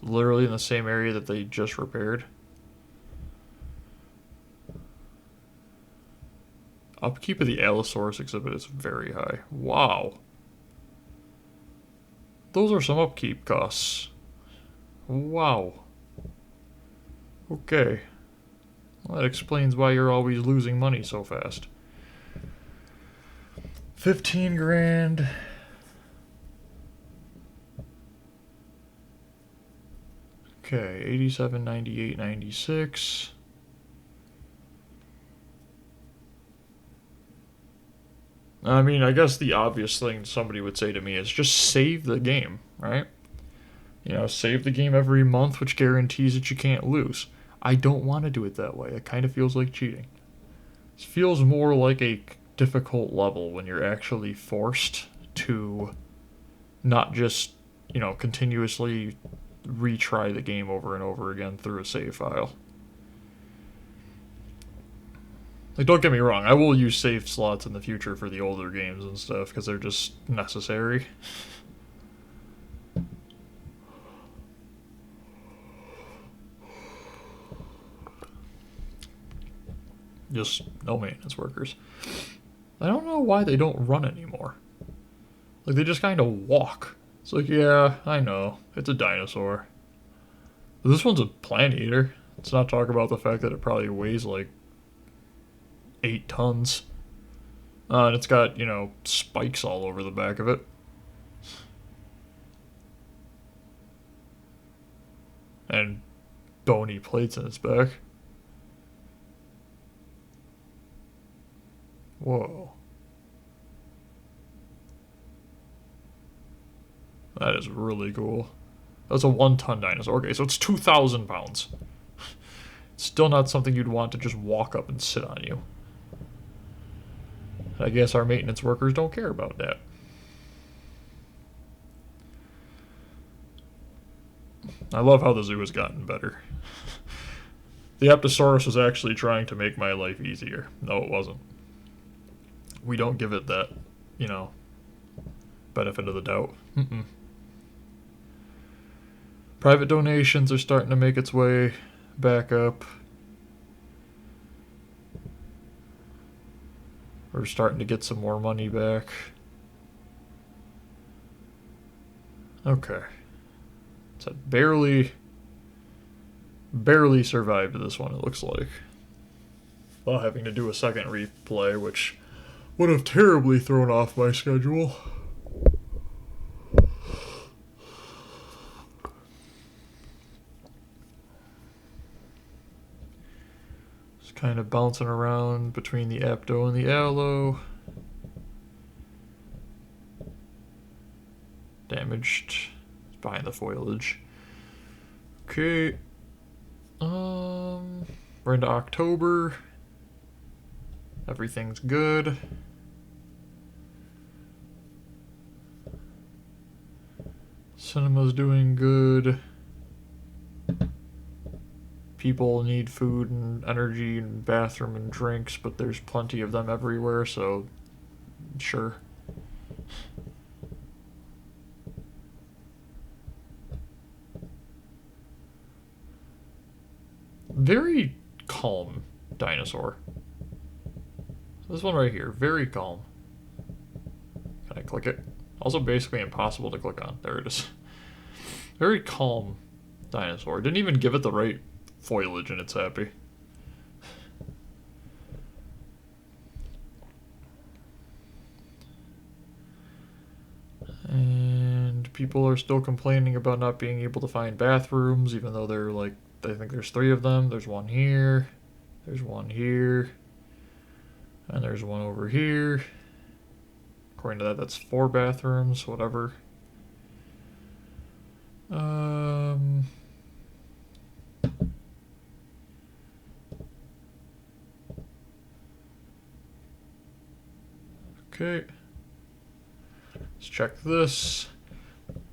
Literally in the same area that they just repaired. Upkeep of the Allosaurus exhibit is very high. Wow. Those are some upkeep costs. Wow. Okay. Well, that explains why you're always losing money so fast. 15 grand. Okay, 87, 98, 96. I mean, I guess the obvious thing somebody would say to me is just save the game, right? You know, save the game every month, which guarantees that you can't lose. I don't want to do it that way. It kind of feels like cheating. It feels more like a difficult level when you're actually forced to not just, you know, continuously retry the game over and over again through a save file. Like, don't get me wrong, I will use save slots in the future for the older games and stuff, because they're just necessary. Just no maintenance workers. I don't know why they don't run anymore. Like, they just kind of walk. It's like, yeah, I know, it's a dinosaur. But this one's a plant eater. Let's not talk about the fact that it probably weighs like 8 tons. And it's got, you know, spikes all over the back of it. And bony plates in its back. Whoa. That is really cool. That's a 1-ton dinosaur. Okay, so it's 2,000 pounds. Still not something you'd want to just walk up and sit on you. I guess our maintenance workers don't care about that. I love how the zoo has gotten better. The Apatosaurus was actually trying to make my life easier. No, it wasn't. We don't give it that, you know, benefit of the doubt. Private donations are starting to make its way back up. We're starting to get some more money back. Okay. So barely survived this one, it looks like. While having to do a second replay, which would have terribly thrown off my schedule. Kind of bouncing around between the Apto and the Allo. Damaged. It's behind the foliage. Okay. We're into October. Everything's good. Cinema's doing good. people need food and energy and bathroom and drinks, but there's plenty of them everywhere, so sure. Very calm dinosaur. This one right here, very calm. Can I click it? Also basically impossible to click on. There it is. Very calm dinosaur. Didn't even give it the right foliage and it's happy. And people are still complaining about not being able to find bathrooms, even though they're like, I think there's 3 of them. There's one here, there's one here, and there's one over here. According to that, that's 4 bathrooms, whatever. Okay. Let's check this.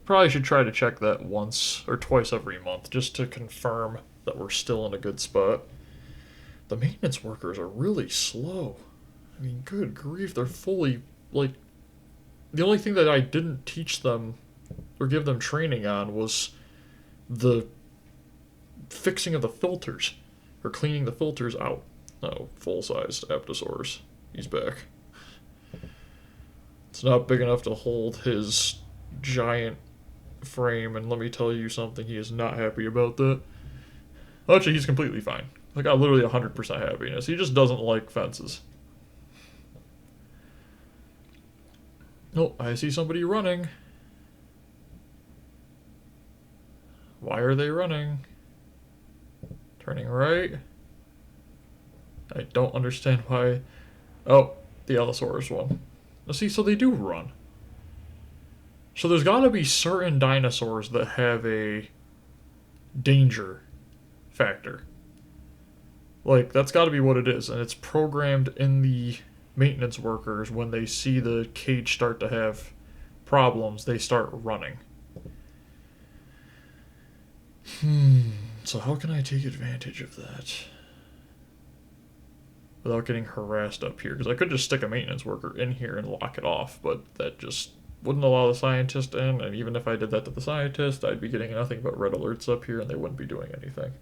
Probably should try to check that once or twice every month just to confirm that we're still in a good spot. The maintenance workers are really slow. I mean, good grief, they're fully, like, the only thing that I didn't teach them or give them training on was the fixing of the filters or cleaning the filters out. Oh, full-sized APATOSAURUS. He's back. It's not big enough to hold his giant frame, and let me tell you something, he is not happy about that. Actually, he's completely fine. I got literally 100% happiness. He just doesn't like fences. Oh, I see somebody running. Why are they running? Turning right. I don't understand why. Oh, the Allosaurus one. Now see, so they do run. So there's got to be certain dinosaurs that have a danger factor. Like, that's got to be what it is, and it's programmed in the maintenance workers. When they see the cage start to have problems, they start running. So how can I take advantage of that without getting harassed up here? Because I could just stick a maintenance worker in here and lock it off, but that just wouldn't allow the scientist in, and even if I did that to the scientist, I'd be getting nothing but red alerts up here and they wouldn't be doing anything.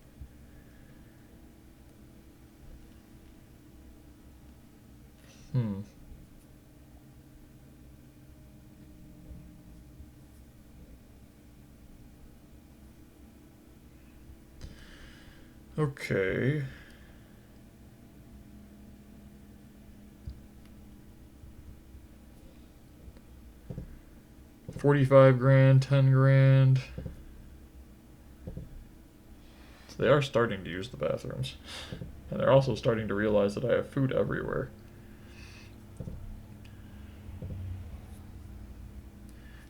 Okay. $45,000, $10,000. So they are starting to use the bathrooms. And they're also starting to realize that I have food everywhere.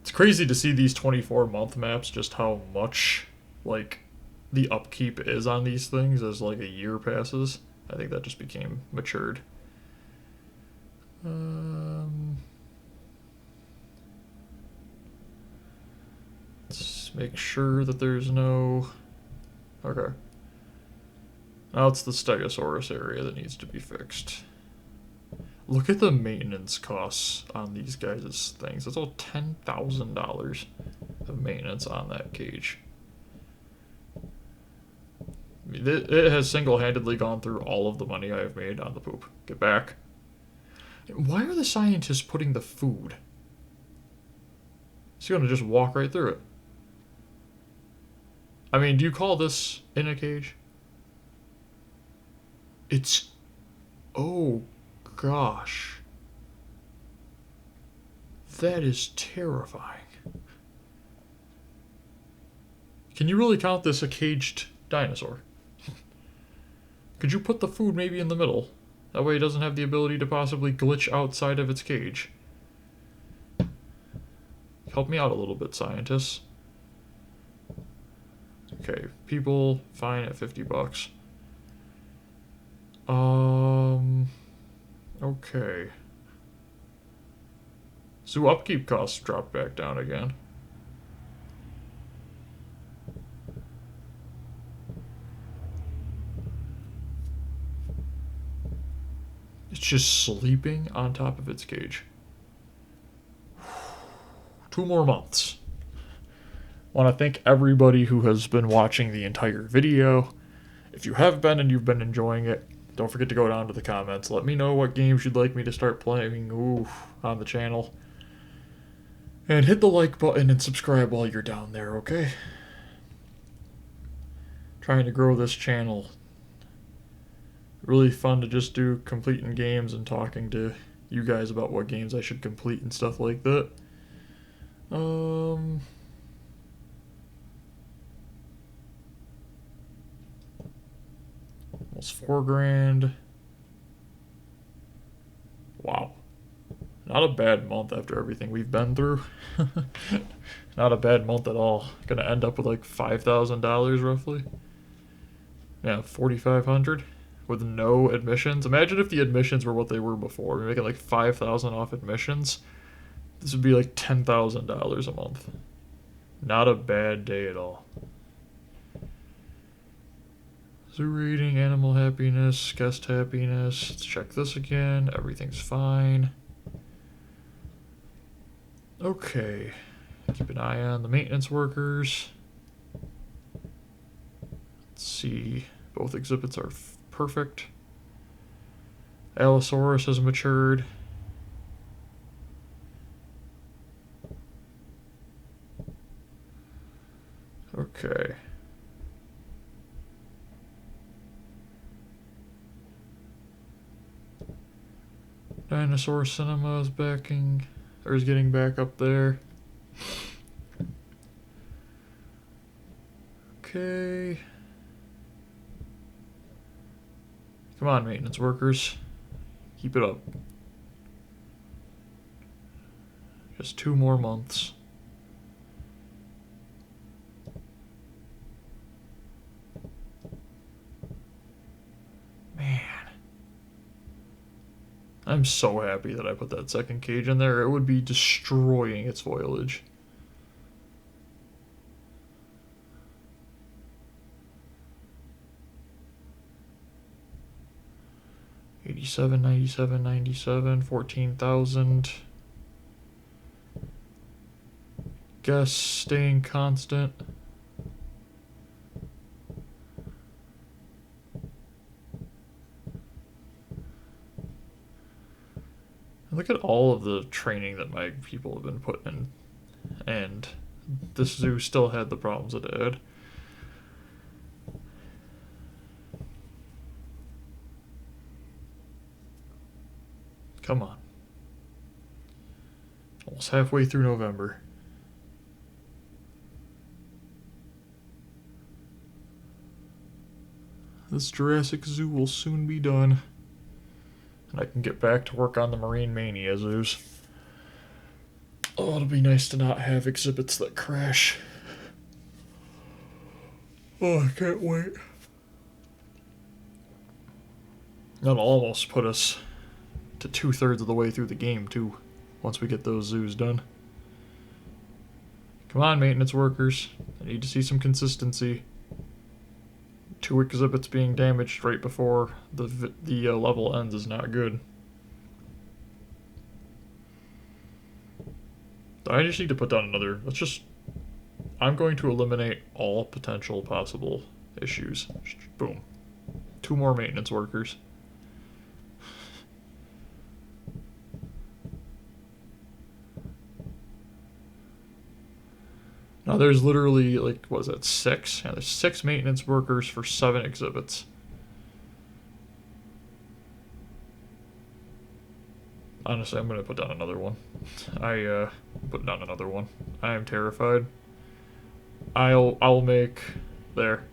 It's crazy to see these 24-month maps, just how much, like, the upkeep is on these things as, like, a year passes. I think that just became matured. Let's make sure that there's no... Okay. Now it's the Stegosaurus area that needs to be fixed. Look at the maintenance costs on these guys' things. That's all $10,000 of maintenance on that cage. I mean, it has single-handedly gone through all of the money I have made on the poop. Get back. Why are the scientists putting the food? He's gonna just walk right through it. I mean, do you call this in a cage? It's... Oh, gosh. That is terrifying. Can you really count this a caged dinosaur? Could you put the food maybe in the middle? That way it doesn't have the ability to possibly glitch outside of its cage. Help me out a little bit, scientists. Okay, people, fine at $50. Okay. Zoo upkeep costs dropped back down again. just sleeping on top of its cage. 2 more months. Want to thank everybody who has been watching the entire video. If you have been and you've been enjoying it, don't forget to go down to the comments. Let me know what games you'd like me to start playing on the channel. And hit the like button and subscribe while you're down there, okay? Trying to grow this channel. Really fun to just do completing games and talking to you guys about what games I should complete and stuff like that. Almost $4,000. Wow. Not a bad month after everything we've been through. Not a bad month at all. Gonna end up with like $5,000 roughly. Yeah, 4,500 with no admissions. Imagine if the admissions were what they were before. We're making like 5,000 off admissions. This would be like $10,000 a month. Not a bad day at all. Zoo rating, animal happiness, guest happiness. Let's check this again. Everything's fine. Okay. Keep an eye on the maintenance workers. Let's see. Both exhibits are perfect. Allosaurus has matured. Okay. Dinosaur Cinema is getting back up there. Okay. Come on, maintenance workers. Keep it up. Just 2 more months. Man. I'm so happy that I put that second cage in there. It would be destroying its foliage. $87, $97, $97, $14,000. Guess staying constant. Look at all of the training that my people have been putting in, and this zoo still had the problems that it had. Come on. Almost halfway through November. This Jurassic Zoo will soon be done. And I can get back to work on the Marine Mania zoos. Oh, it'll be nice to not have exhibits that crash. Oh, I can't wait. That'll almost put us to 2/3 of the way through the game, too, once we get those zoos done. Come on, maintenance workers. I need to see some consistency. 2 exhibits being damaged right before the level ends is not good. I just need to put down another. I'm going to eliminate all potential possible issues. Boom. 2 more maintenance workers. Now there's literally, like, what is that, 6? Yeah, there's 6 maintenance workers for 7 exhibits. Honestly, I'm gonna put down another one. Put down another one. I am terrified. I'll make there.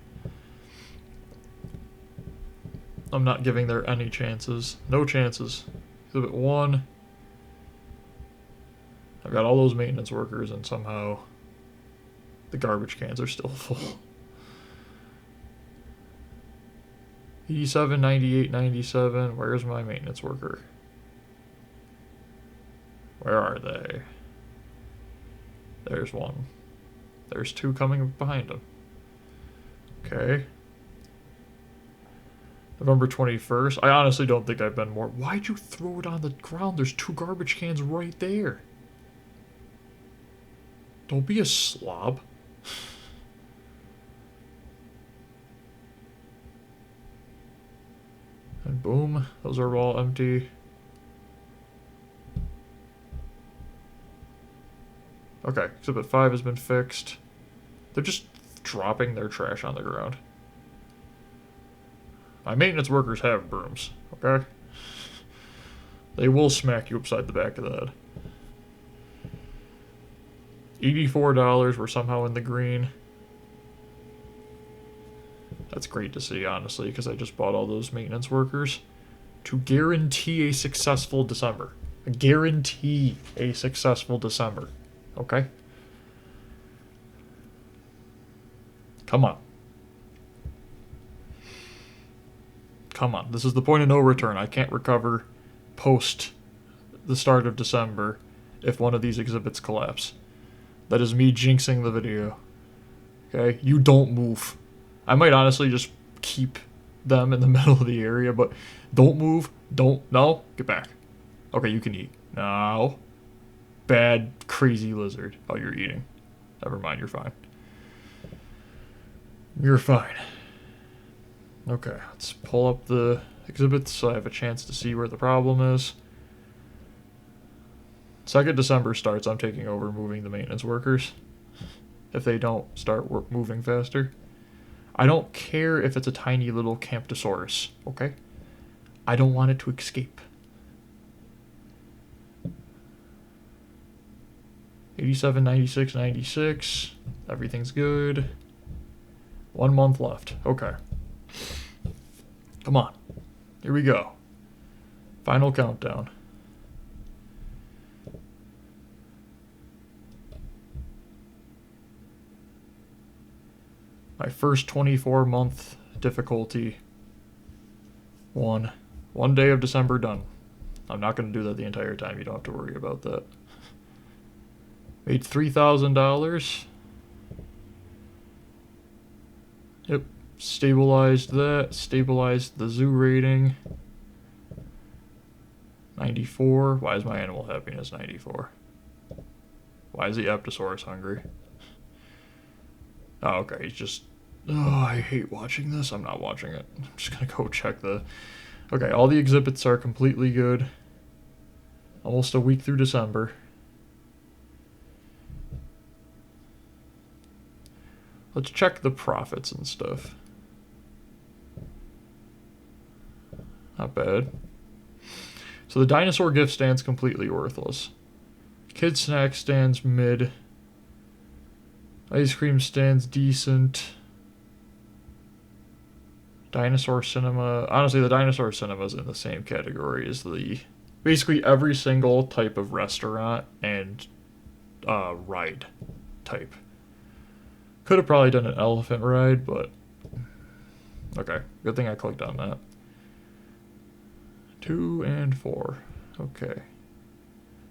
I'm not giving there any chances. No chances. Exhibit 1. I've got all those maintenance workers and somehow the garbage cans are still full. 87, 98, 97. Where's my maintenance worker? Where are they? There's 1. There's 2 coming behind him. Okay. November 21st. I honestly don't think I've been more. Why'd you throw it on the ground? There's 2 garbage cans right there. Don't be a slob. And boom, those are all empty. Okay, Exhibit 5 has been fixed. They're just dropping their trash on the ground. My maintenance workers have brooms, okay? They will smack you upside the back of the head. $84, we're somehow in the green. That's great to see, honestly, because I just bought all those maintenance workers to guarantee a successful December. Guarantee a successful December. Okay? Come on. Come on. This is the point of no return. I can't recover post the start of December if one of these exhibits collapse. That is me jinxing the video. Okay? You don't move. I might honestly just keep them in the middle of the area, but don't move. No, get back. Okay, you can eat. No. Bad, crazy lizard. Oh, you're eating. Never mind, you're fine. You're fine. Okay, let's pull up the exhibits so I have a chance to see where the problem is. 2nd December starts, I'm taking over moving the maintenance workers. If they don't start moving faster. I don't care if it's a tiny little Camptosaurus, okay? I don't want it to escape. 87, 96, 96. Everything's good. 1 month left. Okay. Come on. Here we go. Final countdown. My first 24-month difficulty. 1. 1 day of December done. I'm not going to do that the entire time. You don't have to worry about that. Made $3,000. Yep. Stabilized that. Stabilized the zoo rating. 94. Why is my animal happiness 94? Why is the APATOSAURUS hungry? Oh, okay. He's just... Oh, I hate watching this. I'm not watching it. I'm just going to go check the... Okay, all the exhibits are completely good. Almost a week through December. Let's check the profits and stuff. Not bad. So the dinosaur gift stand's completely worthless. Kid snack stand's mid. Ice cream stand's decent. Dinosaur cinema. Honestly, the dinosaur cinema's in the same category as the... Basically every single type of restaurant and ride type. Could have probably done an elephant ride, but... Okay, good thing I clicked on that. 2 and 4. Okay.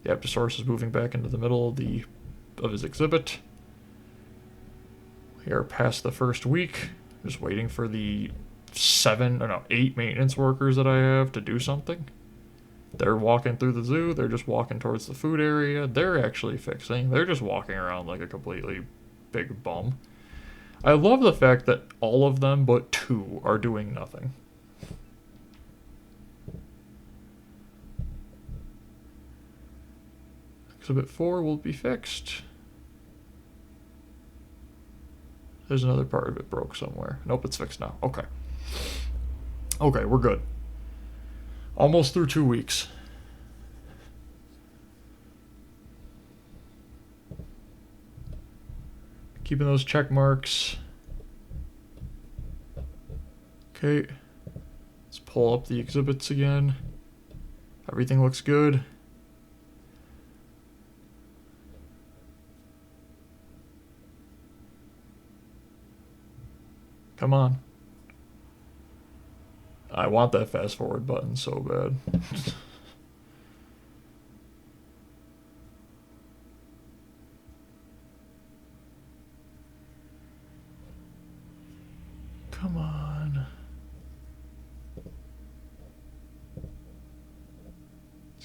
The APATOSAURUS is moving back into the middle of his exhibit. We are past the first week. Just waiting for the 8 maintenance workers that I have to do something. They're walking through the zoo. They're just walking towards the food area. They're actually fixing. They're just walking around like a completely big bum. I love the fact that all of them but 2 are doing nothing. Exhibit 4 will be fixed. There's another part of it broke somewhere. Nope, it's fixed now. Okay. Okay, we're good. Almost through 2 weeks. Keeping those check marks. Okay. Let's pull up the exhibits again. Everything looks good. Come on. I want that fast forward button so bad. Come on.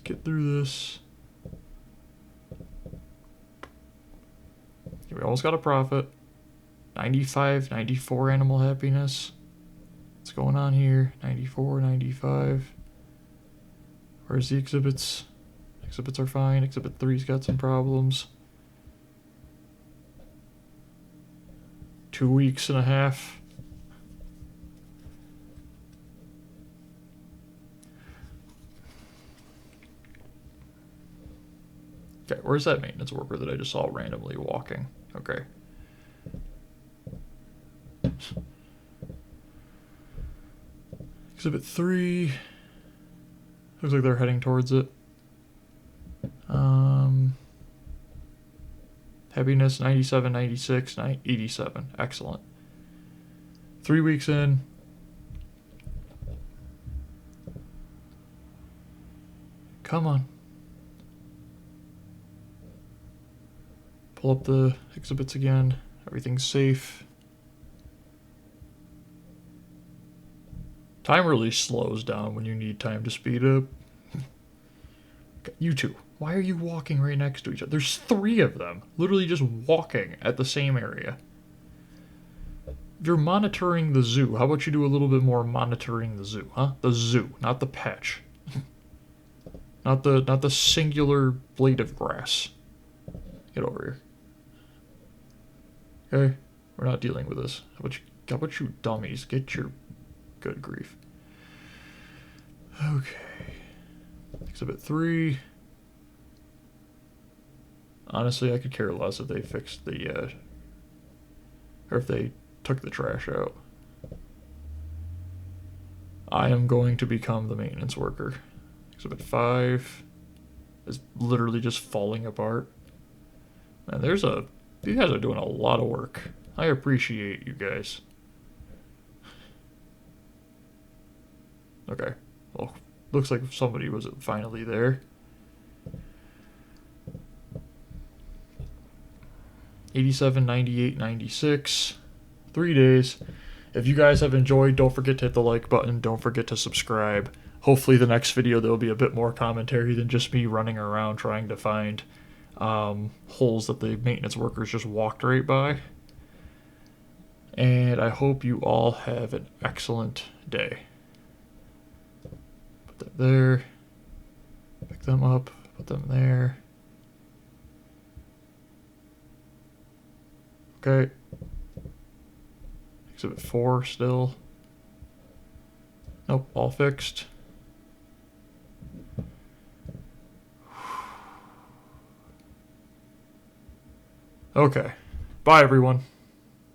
Let's get through this. Okay, we almost got a profit. 95, 94 animal happiness. What's going on here? 94, 95. Where's the exhibits? Exhibits are fine. Exhibit 3's got some problems. 2 weeks and a half. Okay, where's that maintenance worker that I just saw randomly walking? Okay. Exhibit 3. Looks like they're heading towards it. Happiness 97, 96, 87. Excellent. 3 weeks in. Come on. Pull up the exhibits again. Everything's safe. Time really slows down when you need time to speed up. You two, why are you walking right next to each other? There's 3 of them, literally just walking at the same area. If you're monitoring the zoo, how about you do a little bit more monitoring the zoo, huh? The zoo, not the patch. Not the singular blade of grass. Get over here. Okay, we're not dealing with this. How about you dummies? Get your good grief. Okay. Exhibit 3. Honestly, I could care less if they fixed the, or if they took the trash out. I am going to become the maintenance worker. Exhibit 5 is literally just falling apart. Man, these guys are doing a lot of work. I appreciate you guys. Okay, well, looks like somebody was finally there. 87, 98, 96. 3 days. If you guys have enjoyed, don't forget to hit the like button. Don't forget to subscribe. Hopefully the next video there will be a bit more commentary than just me running around trying to find holes that the maintenance workers just walked right by. And I hope you all have an excellent day. Put that there. Pick them up. Put them there. Okay. Exhibit 4 still. Nope, all fixed. Okay. Bye, everyone.